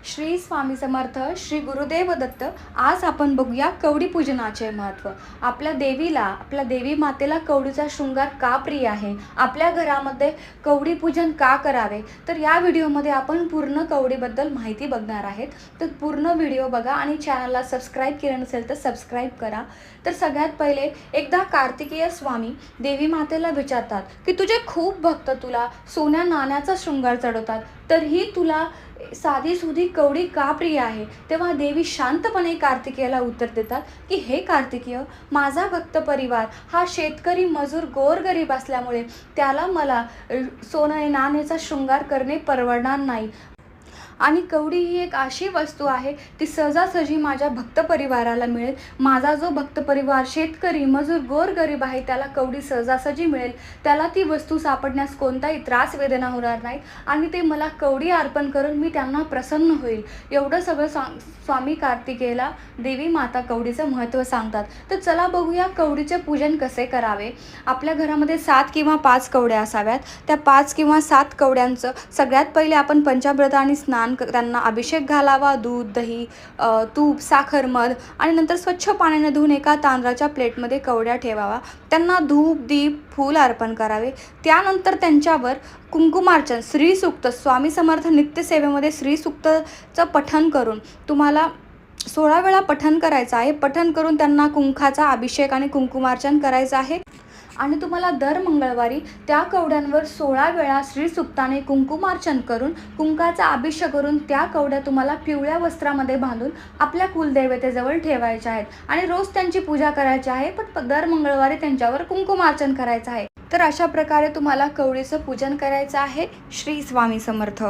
श्री स्वामी समर्थ, श्री गुरुदेव दत्त। आज आपण बघूया कवडी पूजनाचे महत्त्व। आपल्या देवीला, आपल्या देवी मातेला कवडीचा शृंगार का प्रिय आहे, आपल्या घरामध्ये कवडी पूजन का करावे, तर या व्हिडिओमध्ये आपण पूर्ण कवडीबद्दल माहिती बघणार आहेत। तर पूर्ण व्हिडिओ बघा आणि चॅनलला सबस्क्राईब केलं नसेल तर सबस्क्राईब करा। तर सगळ्यात पहिले एकदा कार्तिकेय स्वामी देवी मातेला विचारतात की तुझे खूप भक्त तुला सोन्या नाण्याचा शृंगार चढवतात, तरीही तुला साधी सुधी कवडी का प्रिय आहे। तेव्हा देवी शांतपणे कार्तिकेयाला उत्तर देतात की हे कार्तिकेय, माझा भक्त परिवार हा शेतकरी मजूर गोरगरीब असल्यामुळे त्याला मला सोने नाण्याचा शृंगार करणे परवडणार नाही आणि कवडी ही एक अशी वस्तू आहे ती सहजासहजी माझ्या भक्त परिवाराला मिळेल। माझा जो भक्त परिवार शेतकरी मजूर गोरगरीब आहे त्याला कवडी सहजासहजी मिळेल, त्याला ती वस्तू सापडण्यास कोणताही त्रास वेदना होणार नाही आणि ते मला कवडी अर्पण करून मी त्यांना प्रसन्न होईल। एवढं सगळं स्वामी कार्तिकेयला देवी माता कवडीचं महत्त्व सांगतात। तर चला बघूया कवडीचे पूजन कसे करावे। आपल्या घरामध्ये 7 किंवा 5 कवड्या असाव्यात। त्या 5 किंवा 7 कवड्यांचं सगळ्यात पहिले आपण पंचामृताने स्नान त्यांना अभिषेक घालावा। दूध, दही, तूप, साखर, मध आणि नंतर स्वच्छ पाण्याने धुवून एका तांदळाच्या प्लेटमध्ये कवड्या ठेवावा। त्यांना धूप, दीप, फूल अर्पण करावे। त्यानंतर त्यांच्यावर कुंकुमार्चन, श्री सूक्त, स्वामी समर्थ नित्यसेवेमध्ये श्री सूक्तचं पठण करून तुम्हाला 16 वेळा पठण करायचं आहे। पठण करून त्यांना कुंकाचा अभिषेक आणि कुंकुमार्चन करायचं आहे आणि तुम्हाला दर मंगळवारी त्या कवड्यांवर 16 वेळा श्री सूक्ताने कुंकुमार्चन करून कुंकाचा अभिषेक करून त्या कवड्या तुम्हाला पिवळ्या वस्त्रामध्ये बांधून आपल्या कुलदेवतेजवळ ठेवायच्या आहेत आणि रोज त्यांची पूजा करायची आहे, पण दर मंगळवारी त्यांच्यावर कुंकुमार्चन करायचं आहे। तर अशा प्रकारे तुम्हाला कवडीचं पूजन करायचं आहे। श्री स्वामी समर्थ।